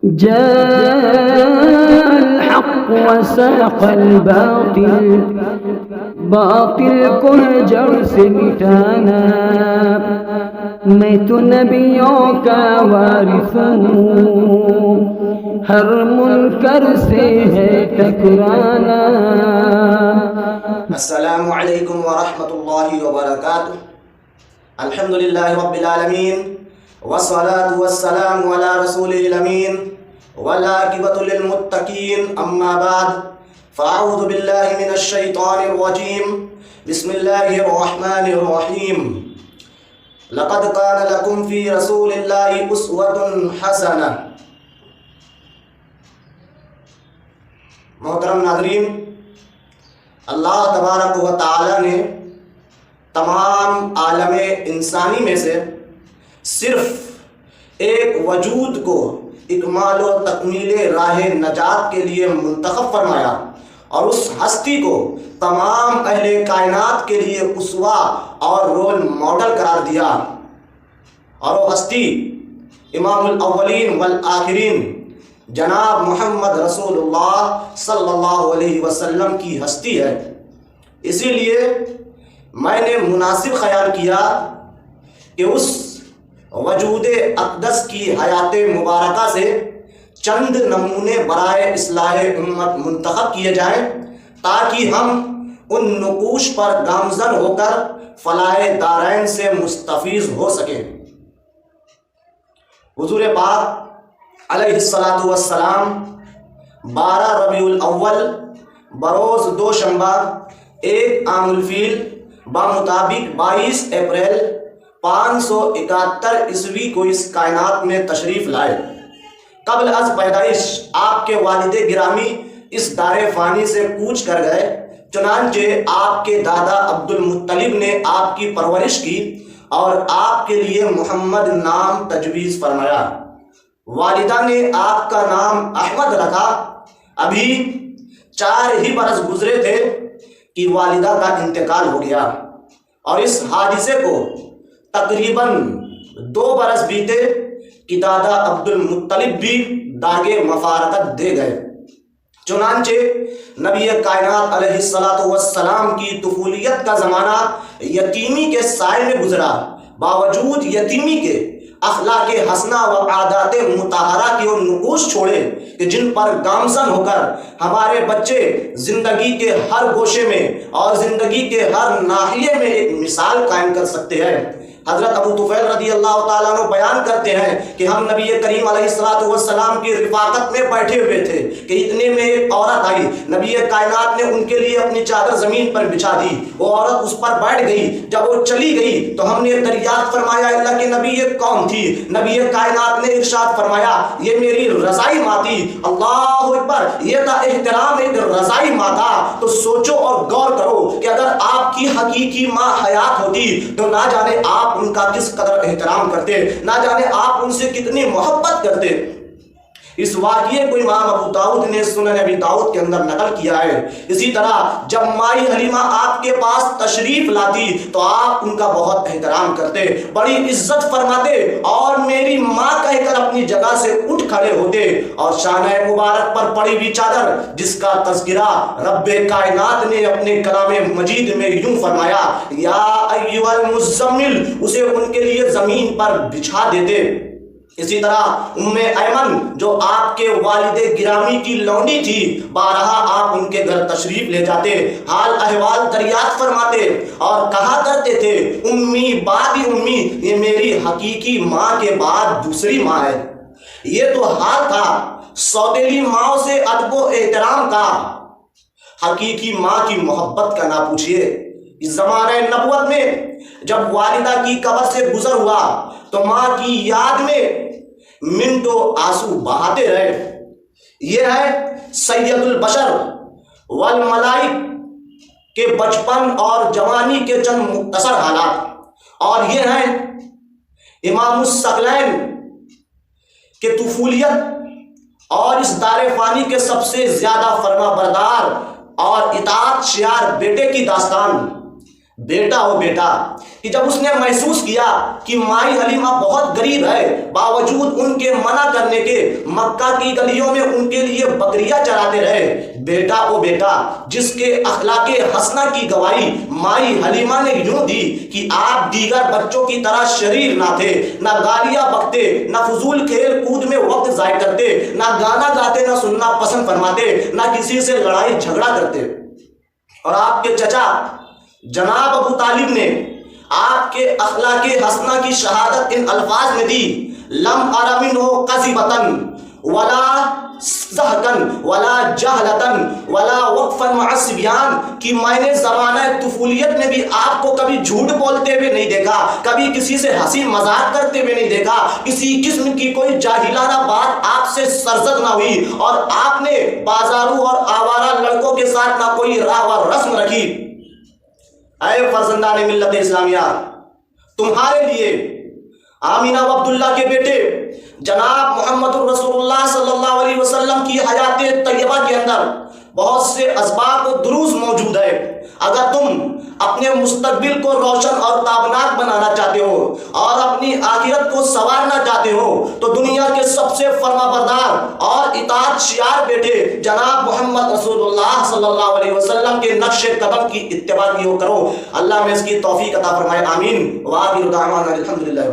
جاء الحق وساق الباطل باطل کو ہے جڑ سے مٹانا میں تو نبیوں کا وارث ہوں ہر منکر سے ہے ٹکرانا. السلام علیکم ورحمۃ اللہ وبرکاتہ. الحمدللہ رب العالمین والصلاة والسلام علی رسولہ الامین والعاقبۃ للمتقین. اما بعد فاعوذ باللہ من الشیطان الرجیم. بسم اللہ الرحمن الرحیم. لقد کان لکم فی رسول اللہ اسوۃ حسنہ. محترم ناظرین، اللہ تبارک و تعالی نے تمام عالم انسانی میں سے صرف ایک وجود کو اکمال و تکمیل راہ نجات کے لیے منتخب فرمایا اور اس ہستی کو تمام اہل کائنات کے لیے اسوہ اور رول ماڈل قرار دیا. اور وہ ہستی امام الاولین والآخرین جناب محمد رسول اللہ صلی اللہ علیہ وسلم کی ہستی ہے. اسی لیے میں نے مناسب خیال کیا کہ اس وجود اقدس کی حیات مبارکہ سے چند نمونے برائے اصلاح امت منتخب کیے جائیں تاکہ ہم ان نقوش پر گامزن ہو کر فلاح دارین سے مستفیض ہو سکیں. حضور پاک علیہ السلام 12 ربیع الاول بروز دوشنبہ 1 عام الفیل بمطابق 22 اپریل 571 عیسوی کو اس کائنات میں تشریف لائے. قبل از پیدائش آپ کے والد گرامی اس دار فانی سے کوچ کر گئے، چنانچہ آپ کے دادا عبد المطلب نے آپ کی پرورش کی اور آپ کے لیے محمد نام تجویز فرمایا. والدہ نے آپ کا نام احمد رکھا. ابھی 4 ہی برس گزرے تھے کہ والدہ کا انتقال ہو گیا اور اس حادثے کو تقریباً 2 برس بیتے کہ دادا عبد المطلب بھی داغ مفارقت دے گئے. چنانچہ نبی کائنات علیہ السلام کی طفولیت کا زمانہ یتیمی کے سائے میں گزرا. باوجود یتیمی کے اخلاق حسنہ و عادات مطہرہ کی وہ نقوش چھوڑے کہ جن پر گامزن ہو کر ہمارے بچے زندگی کے ہر گوشے میں اور زندگی کے ہر ناحیے میں ایک مثال قائم کر سکتے ہیں. حضرت ابو طفیل رضی اللہ تعالیٰ عنہ بیان کرتے ہیں کہ ہم نبی کریم علیہ السلام کی رفاقت میں بیٹھے ہوئے تھے کہ اتنے میں ایک عورت آئی. نبی کائنات نے ان کے لیے اپنی چادر زمین پر بچھا دی. وہ عورت اس پر بیٹھ گئی. جب وہ چلی گئی تو ہم نے دریافت فرمایا اللہ کے نبی یہ کون تھی؟ نبی کائنات نے ارشاد فرمایا یہ میری رضائی ماں تھی. اللہ اکبر! یہ تھا احترام ایک رضائی ماں تھا. تو سوچو اور غور کرو کہ اگر آپ کی حقیقی ماں حیات ہوتی تو نہ جانے آپ ان کا کس قدر احترام کرتے، نہ جانے آپ ان سے کتنی محبت کرتے. اس واقعے کو امام ابو داؤد نے سنن ابی داؤد کے اندر نقل کیا ہے. اسی طرح جب مائی حلیمہ آپ کے پاس تشریف لاتی تو آپ ان کا بہت احترام کرتے، بڑی عزت فرماتے اور میری ماں کہہ کر اپنی جگہ سے اٹھ کھڑے ہوتے. اور شانہ مبارک پر پڑی ہوئی چادر جس کا تذکرہ رب کائنات نے اپنے کلام مجید میں یوں فرمایا یا ایھا المزمل، اسے ان کے لیے زمین پر بچھا دیتے. اسی طرح ام ایمن جو آپ کے والد گرامی کی لونڈی تھی، بارہا آپ ان کے گھر تشریف لے جاتے، حال احوال دریافت فرماتے اور کہا کرتے تھے امی بعد امی، یہ میری حقیقی ماں کے بعد دوسری ماں ہے. یہ تو حال تھا سوتیلی ماں سے ادب و احترام کا. حقیقی ماں کی محبت کا نہ پوچھئے. اس زمانہ نبوت میں جب والدہ کی قبر سے گزر ہوا تو ماں کی یاد میں منٹوں آنسو بہاتے رہے. یہ ہے سید البشر والملائک کے بچپن اور جوانی کے چند مختصر حالات، اور یہ ہیں امام الثقلین کے طفولیت اور اس دار فانی کے سب سے زیادہ فرما بردار اور اطاعت شیار بیٹے کی داستان. بیٹا ہو بیٹا، کہ جب اس نے محسوس کیا کہ مائی حلیمہ بہت غریب ہے، باوجود ان کے منع کرنے کے مکہ کی گلیوں میں ان کے لیے بکریاں چراتے رہے۔ بیٹا او بیٹا، جس کے اخلاق حسنہ کی گواہی مائی حلیمہ نے یوں دی کہ آپ دیگر بچوں کی طرح شریر نہ تھے، نہ گالیاں بکتے، نہ فضول کھیل کود میں وقت ضائع کرتے، نہ گانا گاتے، نہ سننا پسند فرماتے، نہ کسی سے لڑائی جھگڑا کرتے۔ اور آپ کے چچا جناب ابو طالب نے آپ کے اخلاق حسنہ کی شہادت ان الفاظ میں دی: لم ار منہ قذبۃ ولا ضحکن ولا جہلتن ولا وقفا مع الصبیان، کہ میں نے زمانہ طفولیت میں بھی آپ کو کبھی جھوٹ بولتے ہوئے نہیں دیکھا، کبھی کسی سے ہنسی مذاق کرتے ہوئے نہیں دیکھا، کسی قسم کی کوئی جاہلانہ بات آپ سے سرزد نہ ہوئی، اور آپ نے بازاروں اور آوارہ لڑکوں کے ساتھ نہ کوئی راہ و رسم رکھی۔ اے فرزندان ملت اسلامیہ، تمہارے لیے آمینہ و عبداللہ کے بیٹے جناب محمد رسول اللہ صلی اللہ علیہ وسلم کی حیات طیبہ کے اندر بہت سے اسباق و دروس موجود ہے۔ اگر تم اپنے مستقبل کو روشن اور تابناک بنانا چاہتے ہو اور اپنی آخرت کو سنوارنا چاہتے ہو تو دنیا کے سب سے فرما بردار اور اطاعت شیار بیٹے جناب محمد رسول اللہ صلی اللہ علیہ وسلم کے نقش قدم کی اتباع کیو کرو۔ اللہ میں اس کی توفیق عطا فرمائے، آمین۔ وآخر دعوانا الحمدللہ۔